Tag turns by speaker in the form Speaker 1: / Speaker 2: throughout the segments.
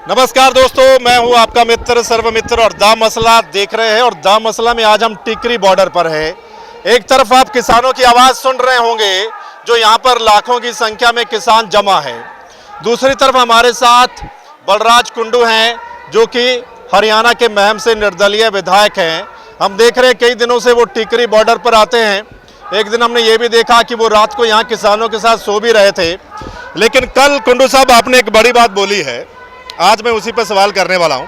Speaker 1: नमस्कार दोस्तों, मैं हूं आपका मित्र सर्वमित्र और दा मसला देख रहे हैं। और दा मसला में आज हम टिकरी बॉर्डर पर हैं। एक तरफ आप किसानों की आवाज़ सुन रहे होंगे, जो यहां पर लाखों की संख्या में किसान जमा हैं। दूसरी तरफ हमारे साथ बलराज कुंडू हैं, जो कि हरियाणा के महम से निर्दलीय विधायक हैं। हम देख रहे हैं कई दिनों से वो टिकरी बॉर्डर पर आते हैं। एक दिन हमने ये भी देखा कि वो रात को यहाँ किसानों के साथ सो भी रहे थे। लेकिन कल कुंडू साहब आपने एक बड़ी बात बोली है, आज मैं उसी पर सवाल करने वाला हूं।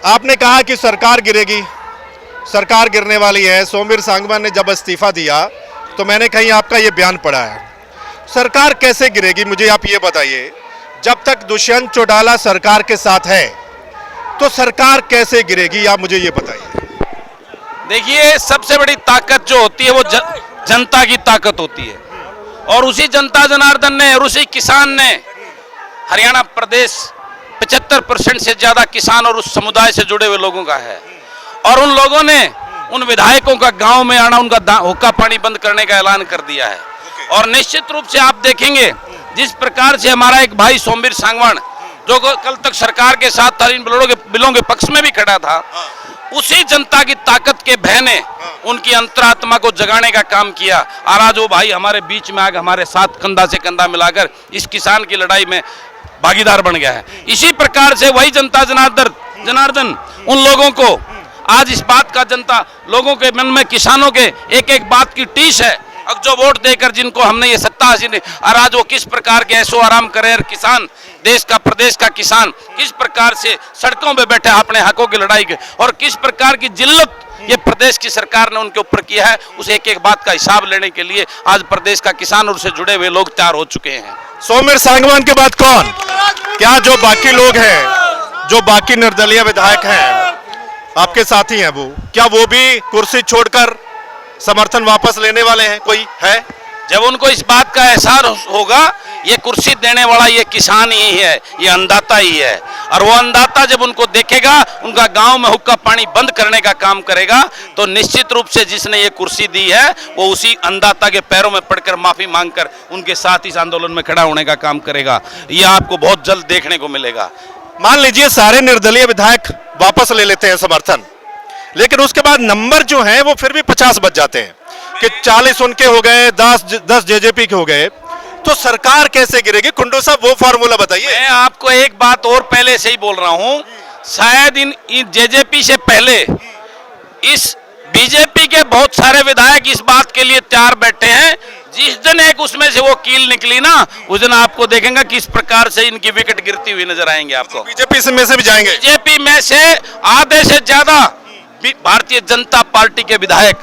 Speaker 1: आपने कहा कि सरकार गिरेगी, सरकार गिरने वाली है। सोमवीर सांगवान ने जब इस्तीफा दिया तो मैंने कहीं आपका ये बयान पढ़ा है। सरकार कैसे गिरेगी, मुझे आप ये बताइए। जब तक दुष्यंत चौटाला सरकार के साथ है तो सरकार कैसे गिरेगी, आप मुझे ये बताइए।
Speaker 2: देखिए, सबसे बड़ी ताकत जो होती है वो जनता की ताकत होती है। और उसी जनता जनार्दन ने और उसी किसान ने, हरियाणा प्रदेश 75% से ज्यादा किसान और उस समुदाय से जुड़े हुए लोगों का है। और उन लोगों ने उन विधायकों का गांव में आना, उनका हुक्का पानी बंद करने का ऐलान कर दिया है। और निश्चित रूप से आप देखेंगे जिस प्रकार से हमारा एक भाई सोमवीर सांगवान, जो कल तक सरकार के साथ था, इन बिलों के पक्ष में भी खड़ा था, उसी जनता की ताकत के भय ने उनकी अंतरात्मा को जगाने का काम किया। और आज वो भाई हमारे बीच में आकर हमारे साथ कंधा से कंधा मिलाकर इस किसान की लड़ाई में भागीदार बन गया है। इसी प्रकार से वही जनता जनार्दन उन लोगों को आज इस बात का, जनता लोगों के मन में किसानों के एक एक बात की टीस है। अब जो वोट देकर जिनको हमने ये सत्ता हासिल की, और आज वो किस प्रकार के ऐशो आराम करे, और किसान देश का, प्रदेश का किसान किस प्रकार से सड़कों पे बैठे अपने हकों की लड़ाई के, और किस प्रकार की जिल्लत ये प्रदेश की सरकार ने उनके ऊपर किया है, उस एक एक बात का हिसाब लेने के लिए आज प्रदेश का किसान और उससे जुड़े हुए लोग तैयार हो चुके हैं।
Speaker 1: सोमवीर सांगवान के बाद कौन, क्या जो बाकी लोग हैं, जो बाकी निर्दलीय विधायक हैं, आपके साथी हैं, वो क्या वो भी कुर्सी छोड़कर समर्थन वापस लेने वाले हैं? कोई है?
Speaker 2: जब उनको इस बात का एहसास होगा, ये कुर्सी देने वाला ये किसान ही है, ये अन्नदाता ही है। और वो अन्नदाता जब उनको देखेगा, उनका गांव में हुक्का पानी बंद करने का काम करेगा, तो निश्चित रूप से जिसने ये कुर्सी दी है वो उसी अन्नदाता के पैरों में पड़कर माफी मांगकर उनके साथ इस आंदोलन में खड़ा होने का काम करेगा। ये आपको बहुत जल्द देखने को मिलेगा।
Speaker 1: मान लीजिए सारे निर्दलीय विधायक वापस ले लेते हैं समर्थन, लेकिन उसके बाद नंबर जो है वो फिर भी 50 बच जाते हैं कि 40 उनके हो गए, 10 जेजेपी के हो गए, तो सरकार कैसे गिरेगी? कुंडू साहब वो फार्मूला बताइए।
Speaker 2: मैं आपको एक बात और पहले से ही बोल रहा हूं, शायद इन जेजेपी से पहले इस बीजेपी के बहुत सारे विधायक इस बात के लिए तैयार बैठे हैं। जिस दिन एक उसमें से वो कील निकली ना, उस दिन आपको देखेंगे किस प्रकार से इनकी विकेट गिरती हुई नजर आएंगे आपको।
Speaker 1: बीजेपी में से भी जाएंगे?
Speaker 2: बीजेपी में से आधे से ज्यादा भारतीय जनता पार्टी के विधायक,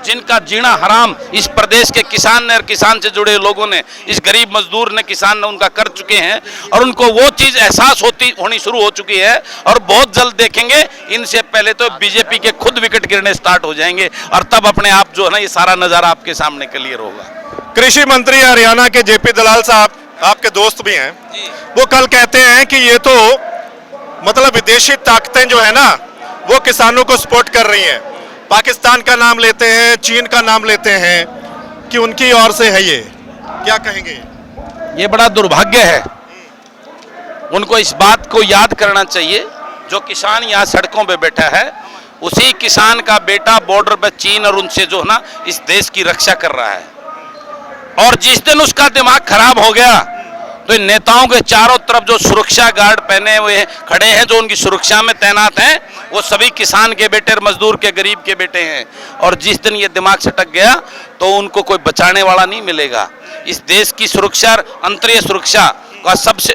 Speaker 2: जिनका जीना हराम इस प्रदेश के किसान ने और किसान से जुड़े लोगों ने, इस गरीब मजदूर ने, किसान ने उनका कर चुके हैं। और उनको वो चीज एहसास होनी शुरू हो चुकी है। और बहुत जल्द देखेंगे, इनसे पहले तो बीजेपी के खुद विकेट गिरने स्टार्ट हो जाएंगे, और तब अपने आप जो है ना, ये सारा नजारा आपके सामने क्लियर होगा।
Speaker 1: कृषि मंत्री हरियाणा के जेपी दलाल साहब, आपके दोस्त भी हैं, वो कल कहते हैं कि ये तो मतलब विदेशी ताकतें जो है ना, वो किसानों को सपोर्ट कर रही हैं। पाकिस्तान का नाम लेते हैं, चीन का नाम लेते हैं कि उनकी ओर से है। ये क्या कहेंगे?
Speaker 2: ये बड़ा दुर्भाग्य है। उनको इस बात को याद करना चाहिए, जो किसान यहाँ सड़कों पे बैठा है, उसी किसान का बेटा बॉर्डर पे चीन और उनसे जो है ना, इस देश की रक्षा कर रहा है। और जिस दिन उसका दिमाग खराब हो गया, तो इन नेताओं के चारों तरफ जो सुरक्षा गार्ड पहने हुए खड़े हैं, जो उनकी सुरक्षा में तैनात हैं, वो सभी किसान के बेटे, मजदूर के, गरीब के बेटे हैं। और जिस दिन ये दिमाग सटक गया, तो उनको कोई बचाने वाला नहीं मिलेगा। इस देश की सुरक्षा, अंतरिय सुरक्षा का सबसे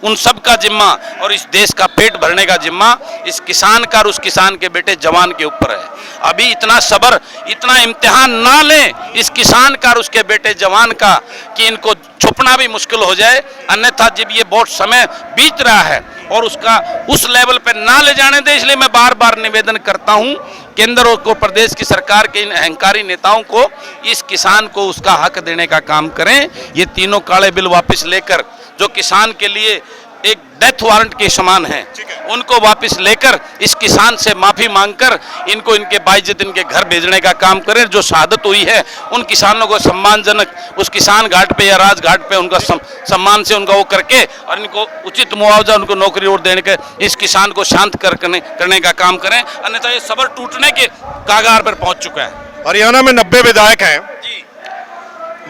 Speaker 2: उन सब का जिम्मा, और इस देश का पेट भरने का जिम्मा इस किसान का और उस किसान के बेटे जवान के ऊपर है। अभी इतना सब्र, इतना इम्तिहान ना लें इस किसान का और उसके बेटे जवान का, कि इनको छुपना भी मुश्किल हो जाए। अन्यथा जब ये बहुत समय बीत रहा है और उसका उस लेवल पे ना ले जाने दें। इसलिए मैं बार बार निवेदन करता हूं केंद्र और प्रदेश की सरकार के इन अहंकारी नेताओं को, इस किसान को उसका हक देने का काम करें। ये तीनों काले बिल वापस लेकर, जो किसान के लिए एक डेथ वारंट के समान है।
Speaker 1: ठीक है।
Speaker 2: उनको वापस लेकर इस किसान से माफी मांगकर इनको इनके बाइज्जत इनके घर भेजने का काम करें। जो शहादत हुई है उन किसानों को सम्मानजनक उस किसान घाट पे या राजघाट पे उनका सम्मान से उनका वो करके और इनको उचित मुआवजा उनको नौकरी और देने के इस किसान को शांत करने का काम करें, अन्यथा ये सबर टूटने के कागार पर पहुंच चुका है।
Speaker 1: हरियाणा में 90 विधायक हैं।
Speaker 2: जी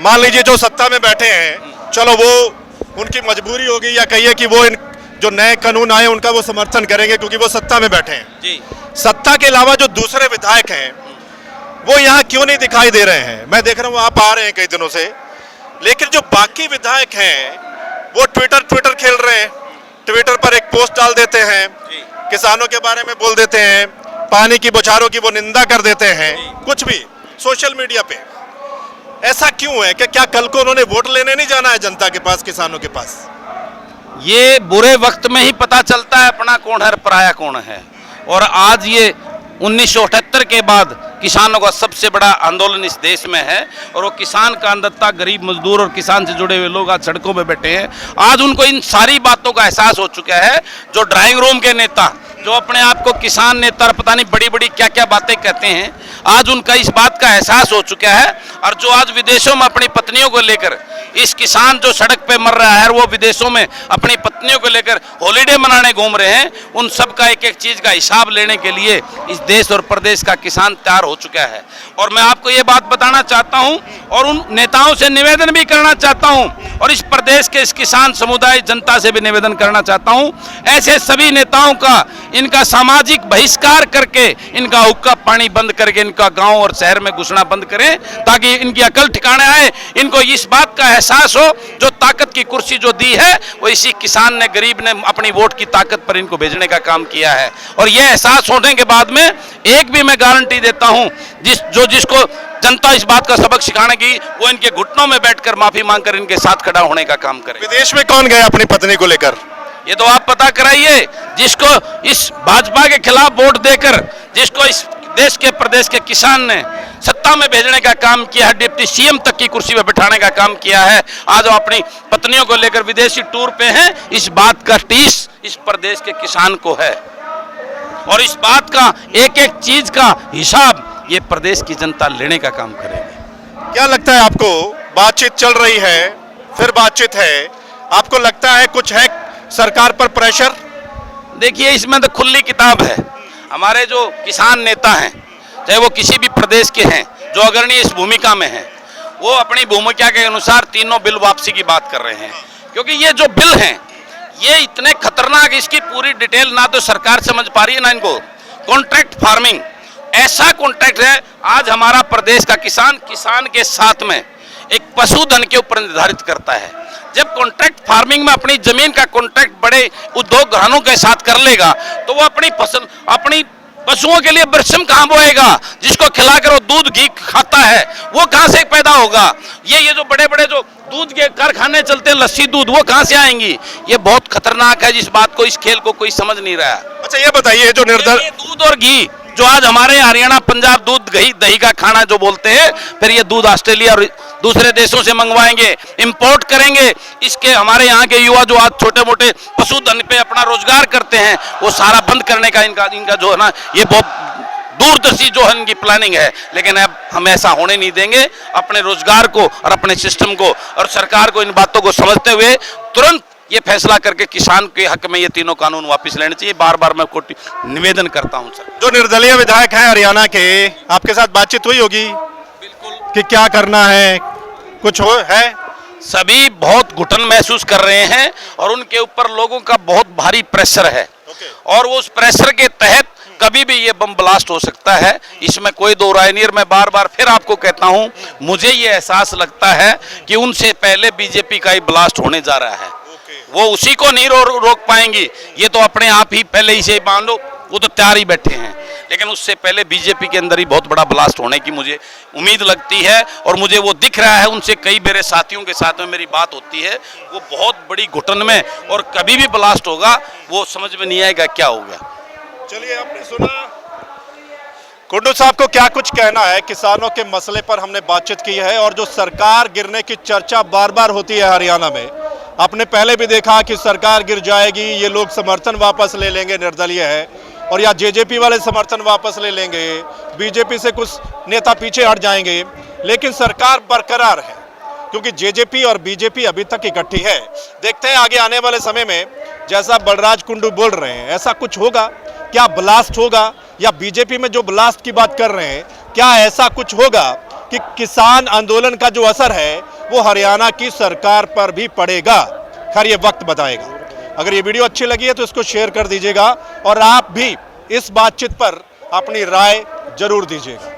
Speaker 1: मान लीजिए जो सत्ता में बैठे हैं, चलो वो उनकी मजबूरी होगी या कहिए कि वो इन जो नए कानून आए उनका वो समर्थन करेंगे क्योंकि वो सत्ता में बैठे हैं।
Speaker 2: जी
Speaker 1: सत्ता के अलावा जो दूसरे विधायक हैं वो यहाँ क्यों नहीं दिखाई दे रहे हैं? मैं देख रहा हूँ आप आ रहे हैं कई दिनों से, लेकिन जो बाकी विधायक हैं वो ट्विटर खेल रहे हैं। ट्विटर पर एक पोस्ट डाल देते हैं, किसानों के बारे में बोल देते हैं, पानी की बौछारों की वो निंदा कर देते हैं, कुछ भी सोशल मीडिया पे। ऐसा क्यों है कि क्या कल को उन्होंने वोट लेने नहीं जाना है जनता के पास, किसानों के पास?
Speaker 2: ये बुरे वक्त में ही पता चलता है अपना कौन है पराया कौन है। और आज ये 1978 के बाद किसानों का सबसे बड़ा आंदोलन इस देश में है और वो किसान का अंधता, गरीब मजदूर और किसान से जुड़े हुए लोग आज सड़कों में बैठे हैं। आज उनको इन सारी बातों का एहसास हो चुका है। जो ड्राइंग रूम के नेता जो अपने आप को किसान नेता पता नहीं बड़ी बड़ी क्या क्या बातें कहते हैं, आज उनका इस बात का एहसास हो चुका है। और जो आज विदेशों में अपनी पत्नियों को लेकर इस किसान जो सड़क पे मर रहा है, वो विदेशों में अपनी पत्नियों को लेकर हॉलीडे मनाने घूम रहे हैं, उन सब का एक एक चीज का हिसाब लेने के लिए इस देश और प्रदेश का किसान तैयार हो चुका है। और मैं आपको ये बात बताना चाहता हूं और उन नेताओं से निवेदन भी करना चाहता हूं और इस प्रदेश के इस किसान समुदाय जनता से भी निवेदन करना चाहता हूं, ऐसे सभी नेताओं का इनका सामाजिक बहिष्कार करके, इनका हुक्का पानी बंद करके इनका गांव और शहर में घुसना बंद करें ताकि इनकी अकल ठिकाने आए। इनको इस बात का एहसास हो जो ताकत की कुर्सी जो दी है वो इसी किसान ने, गरीब ने अपनी वोट की ताकत पर इनको भेजने का काम किया है। और यह एहसास होने के बाद में एक भी मैं गारंटी देता हूं जिसको जनता इस बात का सबक सिखाने की, वो इनके घुटनों में बैठकर माफी मांगकर इनके साथ खड़ा होने का काम करे।
Speaker 1: विदेश में कौन गया अपनी पत्नी को लेकर?
Speaker 2: ये तो आप पता कराइए। जिसको इस भाजपा के खिलाफ वोट देकर जिसको इस देश के प्रदेश के किसान ने सत्ता में भेजने का काम किया है, डिप्टी सीएम तक की कुर्सी पर बिठाने का काम किया है, आज वो अपनी पत्नियों को लेकर विदेशी टूर पे हैं, इस बात का टीस इस प्रदेश के किसान को है। और इस बात का एक एक चीज का हिसाब ये प्रदेश की जनता लेने का काम करेगी।
Speaker 1: क्या लगता है आपको? बातचीत चल रही है, फिर बातचीत है, आपको लगता है कुछ है सरकार पर प्रेशर?
Speaker 2: देखिए इसमें तो खुली किताब है। हमारे जो किसान नेता हैं, चाहे वो किसी भी प्रदेश के हैं, जो अग्रणी इस भूमिका में हैं, वो अपनी भूमिका के अनुसार तीनों बिल वापसी की बात कर रहे हैं। क्योंकि ये जो बिल हैं ये इतने खतरनाक, इसकी पूरी डिटेल ना तो सरकार समझ पा रही है ना इनको। कॉन्ट्रैक्ट फार्मिंग ऐसा कॉन्ट्रैक्ट है, आज हमारा प्रदेश का किसान के साथ में एक पशुधन के ऊपर निर्धारित करता है। जब कॉन्ट्रैक्ट फार्मिंग में अपनी जमीन का कॉन्ट्रैक्ट बड़े उद्योग घरानों के साथ कर लेगा तो वो अपनी फसल, अपनी पशुओं के लिए वृषण कहाँ बोएगा? जिसको खिलाकर वो दूध घी खाता है वो कहाँ से पैदा होगा? ये जो बड़े बड़े जो दूध के कारखाने चलते हैं, लस्सी दूध, वो कहाँ से आएंगी? ये बहुत खतरनाक है। जिस बात को, इस खेल को कोई समझ नहीं रहा है।
Speaker 1: अच्छा ये बताइए, जो
Speaker 2: दूध और घी जो आज हमारे हरियाणा पंजाब दूध दही का खाना जो बोलते हैं, फिर ये दूध ऑस्ट्रेलिया और दूसरे देशों से मंगवाएंगे, इंपोर्ट करेंगे। इसके हमारे यहाँ के युवा जो आज छोटे मोटे पशुधन पे अपना रोजगार करते हैं, वो सारा बंद करने का इनका जो है ना, ये बहुत दूरदर्शी जो है इनकी प्लानिंग है। लेकिन अब हम ऐसा होने नहीं देंगे। अपने रोजगार को और अपने सिस्टम को और सरकार को इन बातों को समझते हुए तुरंत ये फैसला करके किसान के हक में ये तीनों कानून वापस लेने चाहिए। बार बार मैं कोर्ट निवेदन करता हूं सर।
Speaker 1: जो निर्दलीय विधायक हैं हरियाणा के, आपके साथ बातचीत हुई होगी
Speaker 2: बिल्कुल
Speaker 1: कि क्या करना है, कुछ है?
Speaker 2: सभी बहुत घुटन महसूस कर रहे हैं और उनके ऊपर लोगों का बहुत भारी प्रेशर है। और उस प्रेशर के तहत कभी भी ये बम ब्लास्ट हो सकता है, इसमें कोई दो राय नहीं। मैं बार बार फिर आपको कहता हूं, मुझे ये एहसास लगता है कि उनसे पहले बीजेपी का ही ब्लास्ट होने जा रहा है। वो उसी को नहीं रोक पाएंगी। ये तो अपने आप ही पहले ही से मान लो, वो तो तैयार ही बैठे हैं। लेकिन उससे पहले बीजेपी के अंदर ही बहुत बड़ा ब्लास्ट होने की मुझे उम्मीद लगती है और मुझे वो दिख रहा है। उनसे कई मेरे साथियों के साथ में मेरी बात होती है, वो बहुत बड़ी घुटन में, और कभी भी ब्लास्ट होगा वो समझ में नहीं आएगा क्या होगा।
Speaker 1: चलिए, आपने सुना कुंडू साहब को क्या कुछ कहना है। किसानों के मसले पर हमने बातचीत की है और जो सरकार गिरने की चर्चा बार बार होती है हरियाणा में, आपने पहले भी देखा कि सरकार गिर जाएगी, ये लोग समर्थन वापस ले लेंगे, निर्दलीय है, और या जेजेपी वाले समर्थन वापस ले लेंगे, बीजेपी से कुछ नेता पीछे हट जाएंगे, लेकिन सरकार बरकरार है क्योंकि जेजेपी और बीजेपी अभी तक इकट्ठी है। देखते हैं आगे आने वाले समय में, जैसा बलराज कुंडू बोल रहे हैं ऐसा कुछ होगा क्या, ब्लास्ट होगा, या बीजेपी में जो ब्लास्ट की बात कर रहे हैं क्या ऐसा कुछ होगा कि किसान आंदोलन का जो असर है वो हरियाणा की सरकार पर भी पड़ेगा। खैर ये वक्त बताएगा। अगर ये वीडियो अच्छी लगी है तो इसको शेयर कर दीजिएगा और आप भी इस बातचीत पर अपनी राय जरूर दीजिएगा।